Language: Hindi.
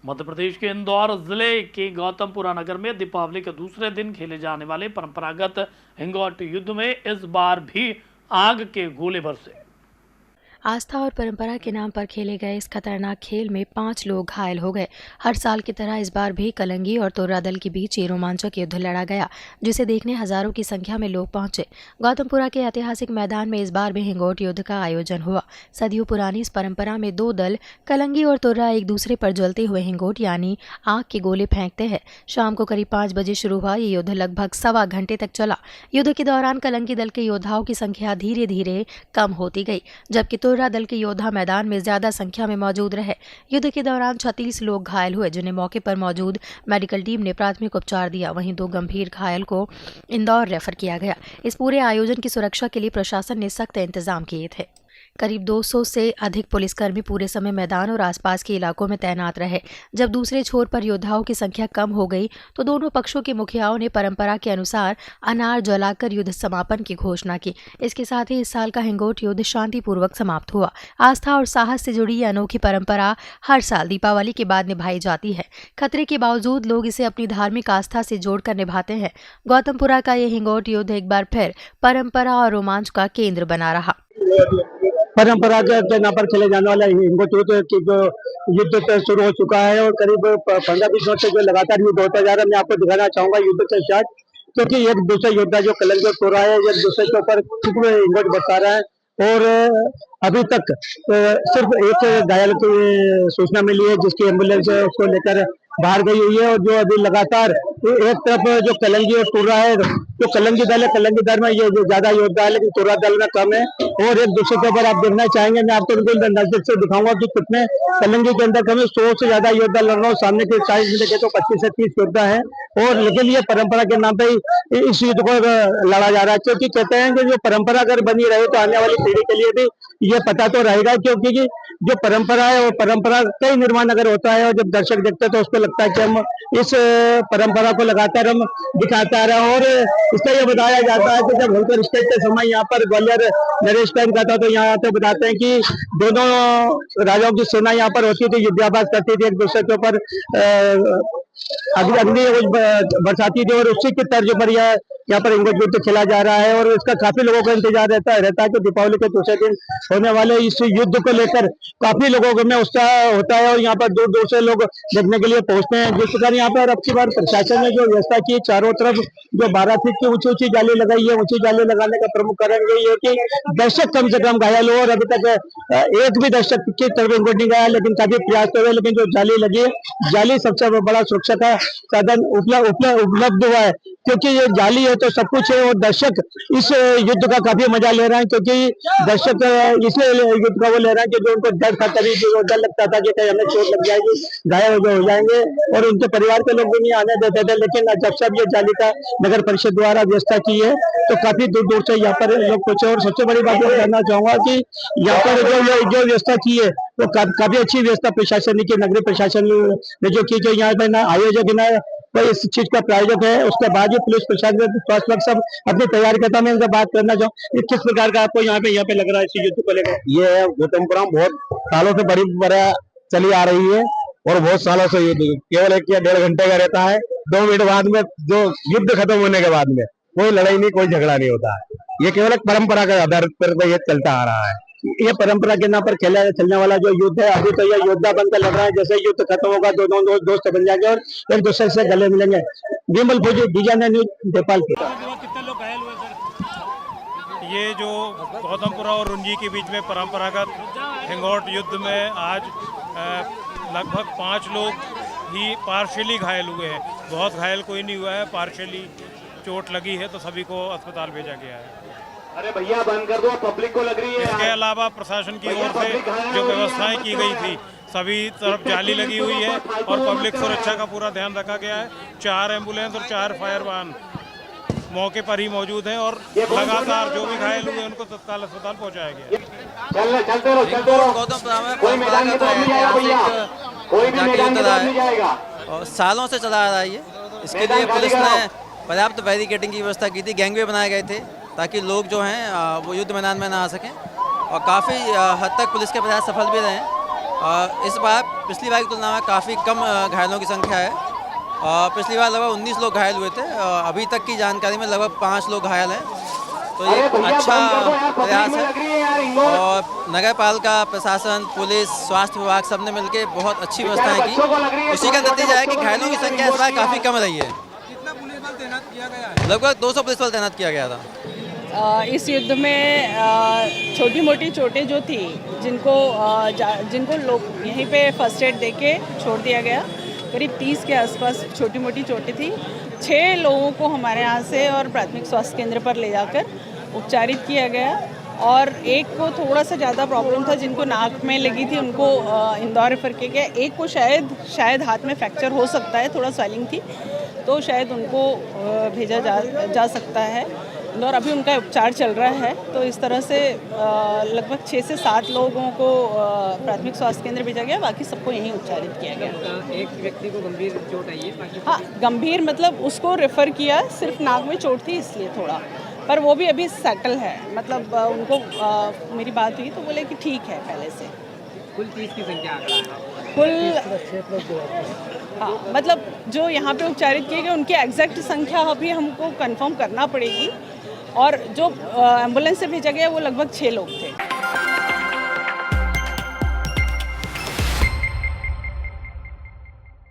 मध्य प्रदेश के इंदौर जिले के गौतमपुरा नगर में दीपावली के दूसरे दिन खेले जाने वाले परंपरागत हिंगोट युद्ध में इस बार भी आग के गोले बरसे। आस्था और परंपरा के नाम पर खेले गए इस खतरनाक खेल में 5 लोग घायल हो गए। हर साल की तरह इस बार भी कलंगी और तोर्रा दल के बीच ये रोमांचक युद्ध लड़ा गया, जिसे देखने हजारों की संख्या में लोग पहुंचे। गौतमपुरा के ऐतिहासिक मैदान में इस बार भी हिंगोट युद्ध का आयोजन हुआ। सदियों पुरानी इस परंपरा में 2 दल कलंगी और तोर्रा एक दूसरे पर जलते हुए हिंगोट यानी आग के गोले फेंकते हैं। शाम को करीब 5 बजे शुरू हुआ ये युद्ध लगभग 1.25 घंटे तक चला। युद्ध के दौरान कलंगी दल के योद्धाओं की संख्या धीरे धीरे कम होती गई, जबकि तोर्रा दल के योद्धा मैदान में ज्यादा संख्या में मौजूद रहे। युद्ध के दौरान 36 लोग घायल हुए, जिन्हें मौके पर मौजूद मेडिकल टीम ने प्राथमिक उपचार दिया। वहीं 2 गंभीर घायल को इंदौर रेफर किया गया। इस पूरे आयोजन की सुरक्षा के लिए प्रशासन ने सख्त इंतजाम किए थे। करीब 200 से अधिक पुलिसकर्मी पूरे समय मैदान और आसपास के इलाकों में तैनात रहे। जब दूसरे छोर पर योद्धाओं की संख्या कम हो गई तो दोनों पक्षों के मुखियाओं ने परंपरा के अनुसार अनार जलाकर युद्ध समापन की घोषणा की। इसके साथ ही इस साल का हिंगोट युद्ध शांतिपूर्वक समाप्त हुआ। आस्था और साहस से जुड़ी यह अनोखी परंपरा हर साल दीपावली के बाद निभाई जाती है। खतरे के बावजूद लोग इसे अपनी धार्मिक आस्था से जोड़कर निभाते हैं। गौतमपुरा का यह हिंगोट युद्ध एक बार फिर परंपरा और रोमांच का केंद्र बना रहा। परंपरा के नाम पर खेले जाने वाला हिंगोट युद्ध की जो युद्ध शुरू हो चुका है और करीब 15-20 मिनट से जो लगातार युद्ध होता जा रहा है। मैं आपको दिखाना चाहूंगा युद्ध के साथ, क्योंकि एक दूसरे योद्धा जो कलंगी और तोर्रा है एक दूसरे के ऊपर हिंगोट बरसा रहा है और अभी तक सिर्फ एक घायल की सूचना मिली है, जिसकी एम्बुलेंस उसको लेकर बाहर गई हुई है। और जो अभी लगातार एक तरफ जो कलंगी और तोर्रा है, जो कलंगी दल है, कलंगी दल में ये ज्यादा योद्धा है लेकिन तोर्रा दल में कम है। और एक दूसरे के ऊपर आप देखना चाहेंगे, मैं आपको बिल्कुल नजदीक से दिखाऊंगा कि कितने कलंगी के अंदर कम 100 से ज्यादा योद्धा लड़ रहा हूँ। सामने के साइड में देखे तो 25 से 30 योद्धा है। और लेकिन ये परंपरा के नाम पे इस युद्ध को लड़ा जा रहा है, क्योंकि कहते हैं कि जो परंपरा अगर बनी रहे तो आने वाली पीढ़ी के लिए भी ये पता तो रहेगा, क्योंकि जो परंपरा है वो परंपरा का ही निर्माण अगर होता है और जब दर्शक देखते हैं तो उसको लगता है कि हम इस परंपरा को लगातार हम दिखाता रहे। और इससे ये बताया जाता है कि जब होलकर स्टेज के समय यहाँ पर ग्वालियर नरेश टाइम का था तो यहाँ आते बताते हैं कि दोनों राजाओं की सेना यहाँ पर होती थी, युद्धाभ्यास करती थी, एक दूसरे के ऊपर अग्नि बरसाती थी। और उसी के तर्ज पर यहाँ पर हिंगोट युद्ध खेला जा रहा है। और इसका काफी लोगों को इंतजार रहता है कि दीपावली के दूसरे दिन होने वाले इस युद्ध को लेकर काफी लोगों में उत्साह होता है और यहाँ पर दूर दूर से लोग देखने के लिए पहुंचते हैं। जिस प्रकार यहाँ पर अब की बार प्रशासन ने जो व्यवस्था की, चारों तरफ जो 12 फीट की ऊंची ऊंची जाली लगाई है, ऊंची जाली लगाने का प्रमुख कारण यही है कि दर्शक कम से कम घायल हो। और अभी तक एक भी दर्शक की तरफ हिंगोट नहीं गया, लेकिन काफी प्रयास तो हुए, लेकिन जो जाली लगी है, जाली सबसे बड़ा सुरक्षा का साधन उपलब्ध हुआ है, क्योंकि ये जाली है तो सब कुछ है। और दर्शक इस युद्ध का काफी मजा ले रहे हैं, क्योंकि दर्शक इसलिए युद्ध का वो ले रहे हैं कि जो उनको डर था, कभी डर लगता था कि कहीं हमें चोट लग जाएगी, घायल हो जाएंगे, और उनके परिवार के लोग भी नहीं आने देते थे। लेकिन जब से ये जाली का नगर परिषद द्वारा व्यवस्था की है तो काफी दूर दूर से यहाँ पर लोग पहुंचे। और सबसे बड़ी बात ये कहना चाहूंगा कि यहाँ पर जो व्यवस्था की है वो काफी अच्छी व्यवस्था प्रशासन की, नगरीय प्रशासन ने जो की, यहाँ पे ना आयोजक ना कोई इस चीज का प्रायोजक है, उसके बाद ही पुलिस प्रशासन स्वास्थ्य विभाग सब अपनी तैयारी करता है। मैं इनसे बात करना चाहूँ, किस प्रकार का आपको यहाँ पे लग रहा है इस युद्ध को लेकर? ये गौतमपुरा बहुत सालों से बड़ी परंपरा चली आ रही है और बहुत सालों से युद्ध केवल 1 या 1.5 घंटे का रहता है। 2 मिनट बाद में जो युद्ध खत्म होने के बाद में कोई लड़ाई नहीं, कोई झगड़ा नहीं होता है। ये केवल एक परंपरा के आधार पर ये चलता आ रहा है। ये परंपरा के नाम पर चलने वाला जो युद्ध है, अभी तो ये योद्धा बनकर लड़ रहा है। जैसे युद्ध खत्म होगा दोनों दोस्त बन जाएंगे और एक दूसरे से गले मिलेंगे। विमल फौजी, डीजाना न्यूज, नेपाल। कितने लोग घायल हुए सर? ये जो गौतमपुरा और रुंजी के बीच में परंपरागत हिंगोट युद्ध में आज लगभग 5 लोग ही पार्शियली घायल हुए हैं। बहुत घायल कोई नहीं हुआ है, पार्शियली चोट लगी है तो सभी को अस्पताल भेजा गया है। अरे भैया बंद कर दो, पब्लिक को लग रही है। इसके अलावा प्रशासन की ओर से जो व्यवस्थाएं की गई थी, सभी तरफ जाली लगी हुई है और पब्लिक सुरक्षा का पूरा ध्यान रखा गया है। 4 एम्बुलेंस और 4 फायर वाहन मौके पर ही मौजूद हैं और लगातार जो भी घायल हुए उनको तत्काल अस्पताल पहुंचाया गया। चलते रहो। कोई मैदान की तरफ नहीं जाएगा भैया, कोई भी मैदान की तरफ नहीं जाएगा। और सालों से चला आ रहा है ये। इसके लिए पुलिस ने पर्याप्त बैरिकेडिंग की व्यवस्था की थी, गैंगवे बनाए गए थे ताकि लोग जो हैं वो युद्ध मैदान में ना आ सकें। और काफ़ी हद तक पुलिस के प्रयास सफल भी रहे हैं। इस बार पिछली बार की तुलना में काफ़ी कम घायलों की संख्या है। पिछली बार लगभग 19 लोग घायल हुए थे। अभी तक की जानकारी में लगभग 5 लोग घायल हैं। तो ये अच्छा प्रयास है और नगर पालिका, प्रशासन, पुलिस, स्वास्थ्य विभाग सब ने मिलकर बहुत अच्छी व्यवस्थाएं की। उसी का नतीजा है कि घायलों की संख्या इस बार काफ़ी कम रही है। कितना पुलिस बल तैनात किया गया है? लगभग 200 पुलिस बल तैनात किया गया था। इस युद्ध में छोटी मोटी चोटें जो थी, जिनको लोग यहीं पे फर्स्ट एड देके छोड़ दिया गया, करीब 30 के आसपास छोटी मोटी चोटें थी। 6 लोगों को हमारे यहाँ से और प्राथमिक स्वास्थ्य केंद्र पर ले जाकर उपचारित किया गया और एक को थोड़ा सा ज़्यादा प्रॉब्लम था, जिनको नाक में लगी थी उनको इंदौर रेफर किया गया। एक को शायद हाथ में फ्रैक्चर हो सकता है, थोड़ा स्वेलिंग थी, तो शायद उनको भेजा जा सकता है और अभी उनका उपचार चल रहा है। तो इस तरह से लगभग 6 से 7 लोगों को प्राथमिक स्वास्थ्य केंद्र भेजा गया, बाकी सबको यहीं उपचारित किया गया। एक व्यक्ति को गंभीर चोट आई है, बाकी हाँ, गंभीर मतलब उसको रेफ़र किया, सिर्फ नाक में चोट थी इसलिए थोड़ा, पर वो भी अभी सेटल है। मतलब उनको मेरी बात हुई तो बोले कि ठीक है पहले से। कुल 30 की संख्या आंकड़ा है। कुल हाँ, मतलब जो यहाँ पे उपचारित किए गए उनकी एग्जैक्ट संख्या अभी हमको कंफर्म करना पड़ेगी और जो एम्बुलेंस से भेजा गया वो लगभग 6 लोग थे।